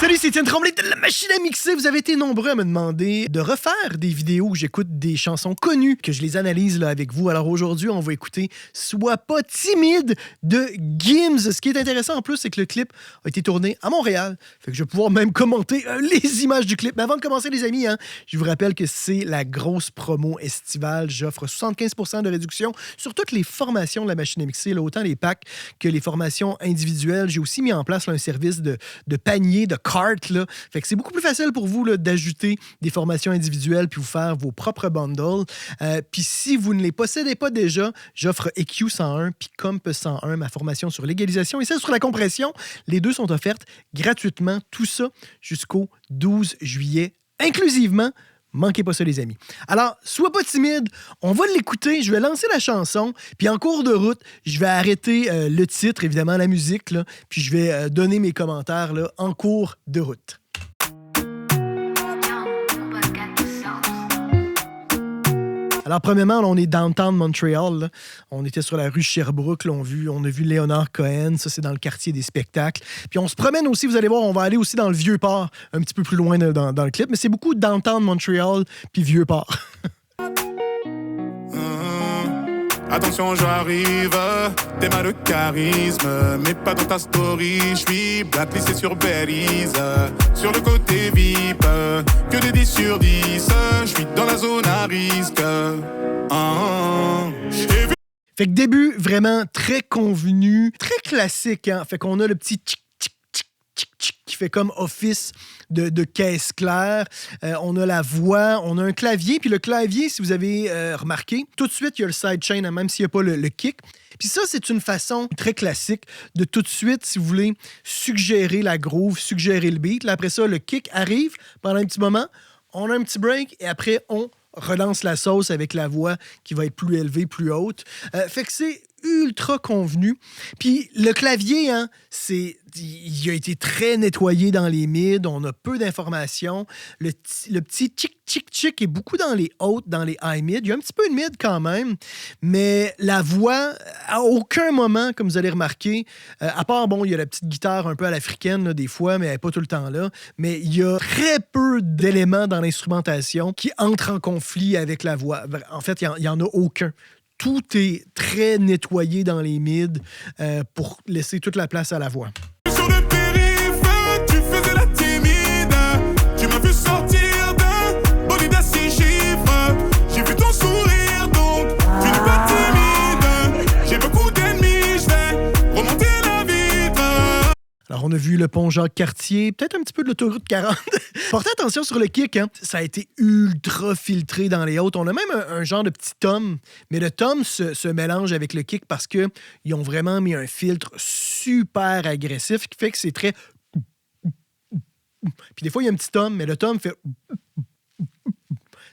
Salut, c'est Étienne Tremblay de la machine à mixer. Vous avez été nombreux à me demander de refaire des vidéos où j'écoute des chansons connues, que je les analyse là, avec vous. Alors aujourd'hui, on va écouter Sois pas timide de Gims. Ce qui est intéressant en plus, c'est que le clip a été tourné à Montréal. Fait que je vais pouvoir même commenter les images du clip. Mais avant de commencer, les amis, je vous rappelle que c'est la grosse promo estivale. J'offre 75% de réduction sur toutes les formations de la machine à mixer, là, autant les packs que les formations individuelles. J'ai aussi mis en place là, un service de panier, de cart. Là. Fait que c'est beaucoup plus facile pour vous là, d'ajouter des formations individuelles puis vous faire vos propres bundles. Puis si vous ne les possédez pas déjà, j'offre EQ 101 puis Comp 101, ma formation sur l'égalisation et celle sur la compression. Les deux sont offertes gratuitement. Tout ça jusqu'au 12 juillet, inclusivement. Manquez pas ça, les amis. Alors, sois pas timide, on va l'écouter, je vais lancer la chanson, puis en cours de route, je vais arrêter le titre, évidemment, la musique, là, puis je vais donner mes commentaires là, en cours de route. Alors, premièrement, là, on est downtown Montréal. Là. On était sur la rue Sherbrooke. Là, on a vu Léonard Cohen. Ça, c'est dans le quartier des spectacles. Puis on se promène aussi, vous allez voir, on va aller aussi dans le Vieux-Port, un petit peu plus loin dans le clip. Mais c'est beaucoup downtown Montréal puis Vieux-Port. Attention, j'arrive, t'es mal de charisme, mais pas dans ta story. J'suis blacklisté sur Berries, sur le côté VIP, que des 10 sur 10. J'suis dans la zone à risque. J'ai vu. Fait que début vraiment très convenu, très classique. Hein? Fait qu'on a le petit tchic qui fait comme office de caisse claire. On a la voix, on a un clavier. Puis le clavier, si vous avez remarqué, tout de suite, il y a le sidechain, hein, même s'il n'y a pas le kick. Puis ça, c'est une façon très classique de tout de suite, si vous voulez, suggérer la groove, suggérer le beat. Là, après ça, le kick arrive pendant un petit moment. On a un petit break et après, on relance la sauce avec la voix qui va être plus élevée, plus haute. Fait que c'est ultra convenu. Puis le clavier, hein, il a été très nettoyé dans les mids. On a peu d'informations. Le petit tchic est beaucoup dans les hautes, dans les high mid. Il y a un petit peu de mid quand même. Mais la voix, à aucun moment, comme vous allez remarquer, à part, bon, il y a la petite guitare un peu à l'africaine, là, des fois, mais elle n'est pas tout le temps là. Mais il y a très peu d'éléments dans l'instrumentation qui entrent en conflit avec la voix. En fait, il n'y en a aucun. Tout est très nettoyé dans les mids pour laisser toute la place à la voix. Sur le périph', tu faisais la timide. Tu m'as vu sortir d'un bolide à 6 chiffres. J'ai vu ton sourire, donc tu n'es pas timide. J'ai beaucoup d'ennemis, je vais remonter la vitre. Alors, on a vu le pont Jacques-Cartier, peut-être un petit peu de l'autoroute 40. Portez attention sur le kick, hein. Ça a été ultra filtré dans les hautes. On a même un genre de petit tom, mais le tom se mélange avec le kick parce qu'ils ont vraiment mis un filtre super agressif qui fait que c'est très... Puis des fois, il y a un petit tom, mais le tom fait...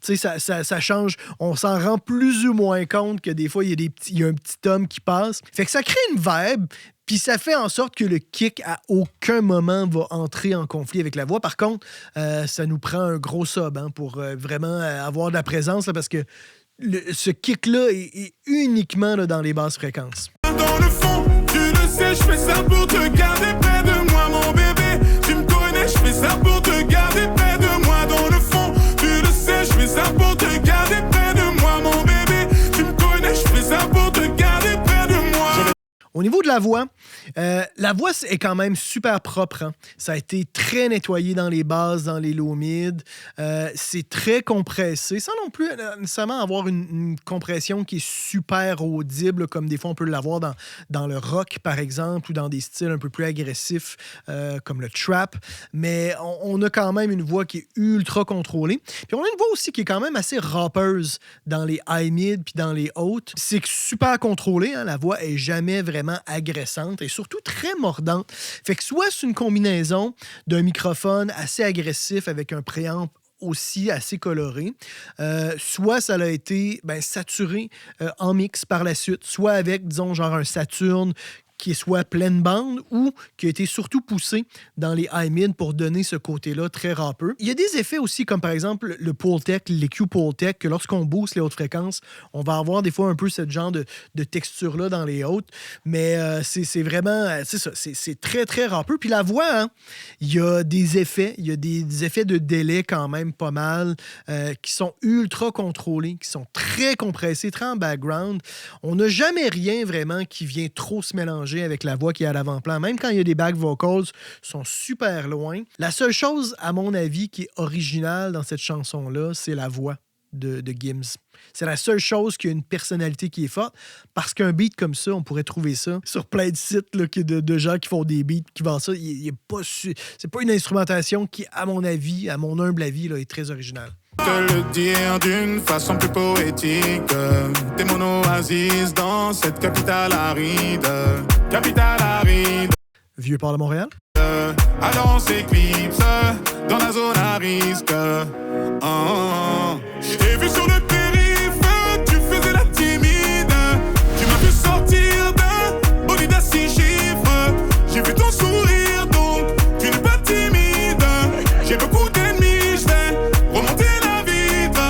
Tu sais, ça change. On s'en rend plus ou moins compte que des fois, il y a un petit tom qui passe. Fait que ça crée une vibe, puis ça fait en sorte que le kick, à aucun moment, va entrer en conflit avec la voix. Par contre, ça nous prend un gros sub hein, pour vraiment avoir de la présence, là, parce que ce kick-là est uniquement là, dans les basses fréquences. Dans le fond, tu le sais, je fais ça pour te garder près de moi, mon bébé. Tu me connais, je fais ça pour te garder près de moi. Dans le fond, tu le sais, je fais ça pour te garder près de moi, mon bébé. Tu me connais, je fais ça pour te garder près de moi. Au niveau de la voix est quand même super propre. Hein. Ça a été très nettoyé dans les basses, dans les low mid. C'est très compressé, sans non plus nécessairement avoir une compression qui est super audible, comme des fois on peut l'avoir dans le rock, par exemple, ou dans des styles un peu plus agressifs, comme le trap. Mais on a quand même une voix qui est ultra contrôlée. Puis on a une voix aussi qui est quand même assez rappeuse dans les high mid puis dans les hautes. C'est super contrôlé. Hein. La voix est jamais vraiment agressante et surtout très mordante. Fait que soit c'est une combinaison d'un microphone assez agressif avec un préamp aussi assez coloré, soit ça a été saturé en mix par la suite, soit avec, disons, genre un Saturn qui est soit pleine bande ou qui a été surtout poussé dans les high mid pour donner ce côté-là très rappeux. Il y a des effets aussi, comme par exemple le pull tech, l'EQ pull tech, que lorsqu'on booste les hautes fréquences, on va avoir des fois un peu ce genre de texture-là dans les hautes. Mais c'est vraiment, c'est ça, c'est très, très rappeux. Puis la voix, hein, il y a des effets, il y a des effets de délai quand même pas mal, qui sont ultra contrôlés, qui sont très compressés, très en background. On n'a jamais rien vraiment qui vient trop se mélanger avec la voix qui est à l'avant-plan. Même quand il y a des back vocals, sont super loin. La seule chose, à mon avis, qui est originale dans cette chanson-là, c'est la voix de Gims. C'est la seule chose qui a une personnalité qui est forte, parce qu'un beat comme ça, on pourrait trouver ça sur plein de sites là, de gens qui font des beats, qui vendent ça. C'est pas une instrumentation qui, à mon avis, à mon humble avis, là, est très originale. Te le dire d'une façon plus poétique. T'es mon oasis dans cette capitale aride. Capitale aride. Vieux port de Montréal. Alors on s'éclipse dans la zone à risque. Je t'ai vu sur le périph', tu faisais la timide. Tu m'as vu sortir d'un bolide à 6 chiffres. J'ai vu ton sourire, donc tu n'es pas timide. J'ai beaucoup d'ennemis, je vais remonter la vitre.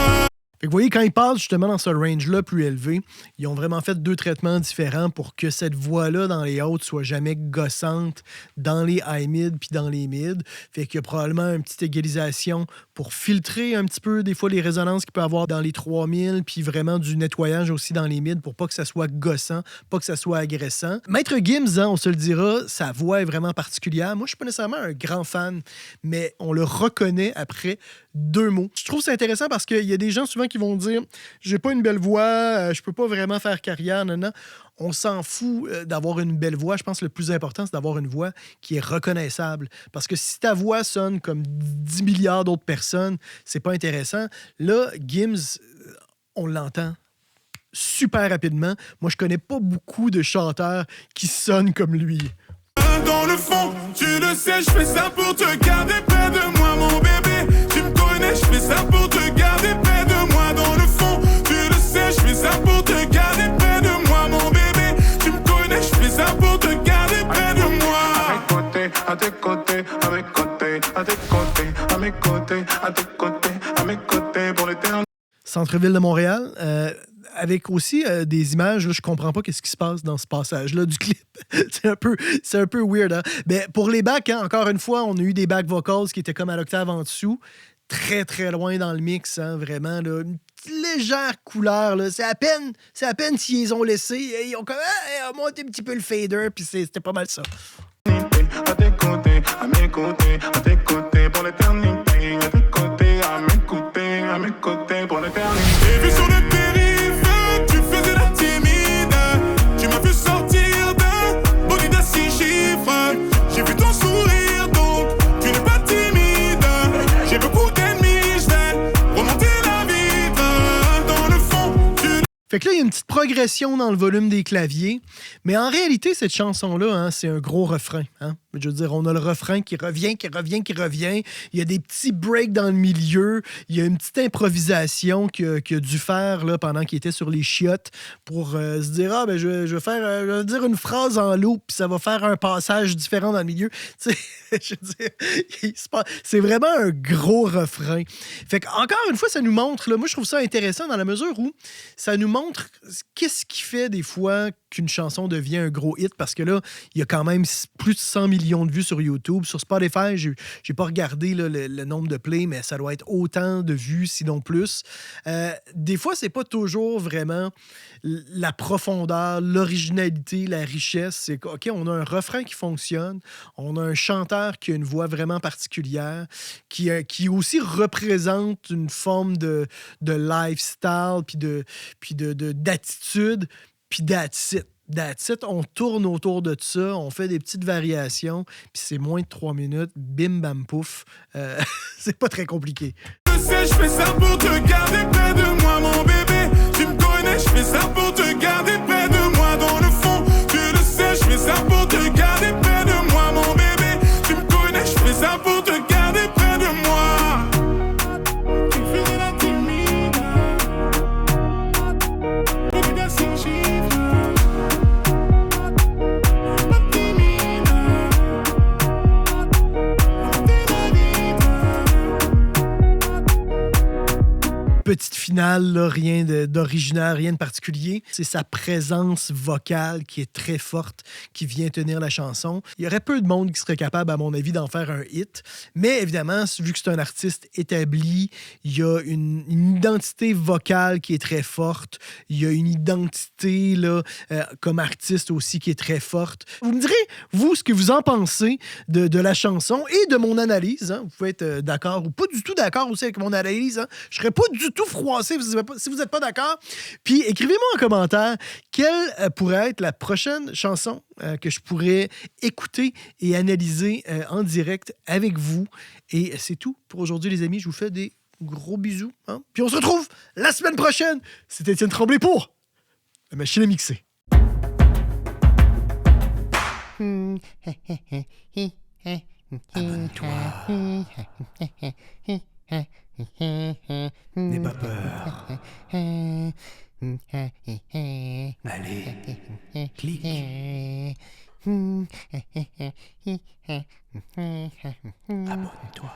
Fait que vous voyez, quand ils parlent justement dans ce range-là plus élevé, ils ont vraiment fait 2 traitements différents pour que cette voix-là dans les hautes soit jamais gossante dans les high mid puis dans les mid. Fait qu'il y a probablement une petite égalisation pour filtrer un petit peu des fois les résonances qu'il peut y avoir dans les 3000, puis vraiment du nettoyage aussi dans les mid pour pas que ça soit gossant, pas que ça soit agressant. Maître Gims, hein, on se le dira, sa voix est vraiment particulière. Moi, je suis pas nécessairement un grand fan, mais on le reconnaît après 2 mots. Je trouve ça intéressant parce qu'il y a des gens souvent qui vont dire « J'ai pas une belle voix, je peux pas vraiment faire carrière, non. » On s'en fout d'avoir une belle voix. Je pense que le plus important, c'est d'avoir une voix qui est reconnaissable. Parce que si ta voix sonne comme 10 milliards d'autres personnes, c'est pas intéressant. Là, Gims, on l'entend super rapidement. Moi, je connais pas beaucoup de chanteurs qui sonnent comme lui. Dans le fond, tu le sais, je fais ça pour te garder près de moi, mon bébé. Tu me connais, je fais ça pour te garder près de moi. Dans le fond, tu le sais, je fais ça pour te garder près de moi, mon bébé. Tu me connais, je fais ça pour te garder près de moi. À tes côtés, à mes côtés, à tes côtés, à mes côtés, à tes côtés, à mes côtés, pour l'éternité. Centre-ville de Montréal, avec aussi des images, là, je comprends pas qu'est-ce qui se passe dans ce passage-là du clip. c'est un peu weird. Hein? Mais pour les backs, hein, encore une fois, on a eu des back vocals qui étaient comme à l'octave en dessous, très très loin dans le mix, hein, vraiment là, une légère couleur. Là. C'est à peine s'ils les ont laissés, ils ont comme monté un petit peu le fader, puis c'était pas mal ça. À tes côtés, à mes côtés, à tes côtés pour l'éternité. À tes côtés, à mes côtés pour l'éternité. J'ai vu sur le périph', tu faisais la timide. Tu m'as vu sortir d'un bolide à 6 chiffres. J'ai vu ton sourire, donc tu n'es pas timide. J'ai beaucoup d'ennemis, je vais remonter la vitre. Dans le fond, tu... Fait que là, il y a une petite progression dans le volume des claviers, mais en réalité, cette chanson-là, hein, c'est un gros refrain. Hein? Je veux dire, on a le refrain qui revient. Il y a des petits breaks dans le milieu. Il y a une petite improvisation qu'il a dû faire là, pendant qu'il était sur les chiottes pour se dire « je vais dire une phrase en loop, puis ça va faire un passage différent dans le milieu. » Tu sais, je veux dire, c'est vraiment un gros refrain. Fait qu'encore une fois, ça nous montre, là, moi je trouve ça intéressant dans la mesure où ça nous montre qu'est-ce qui fait des fois qu'une chanson devient un gros hit, parce que là, il y a quand même plus de 100 millions de vues sur YouTube. Sur Spotify, j'ai pas regardé là, le nombre de plays, mais ça doit être autant de vues, sinon plus. Des fois, c'est pas toujours vraiment la profondeur, l'originalité, la richesse. C'est OK, on a un refrain qui fonctionne, on a un chanteur qui a une voix vraiment particulière, qui aussi représente une forme de lifestyle, puis d'attitude, puis that's it. On tourne autour de ça, on fait des petites variations, puis c'est moins de 3 minutes, bim bam pouf. C'est pas très compliqué. Je sais, je fais ça pour te garder près de moi, mon bébé. Tu me connais, je fais ça pour te garder près de moi. Dans le fond, tu le sais, je fais ça pour te garder près de moi, mon bébé. Tu me connais, je fais ça pour te garder près de moi. Tu fais la timide. petite finale, là, rien d'original, rien de particulier. C'est sa présence vocale qui est très forte, qui vient tenir la chanson. Il y aurait peu de monde qui serait capable, à mon avis, d'en faire un hit. Mais évidemment, vu que c'est un artiste établi, il y a une identité vocale qui est très forte. Il y a une identité là, comme artiste aussi qui est très forte. Vous me direz, vous, ce que vous en pensez de la chanson et de mon analyse. Hein? Vous pouvez être d'accord ou pas du tout d'accord aussi avec mon analyse. Hein? Je serais pas du tout froissé si vous n'êtes pas d'accord. Puis écrivez-moi en commentaire quelle pourrait être la prochaine chanson que je pourrais écouter et analyser en direct avec vous. Et c'est tout pour aujourd'hui, les amis. Je vous fais des gros bisous. Hein? Puis on se retrouve la semaine prochaine. C'est Étienne Tremblay pour La Machine à mixer. Abonne-toi. N'aie pas peur. Allez, clique. Abonne-toi.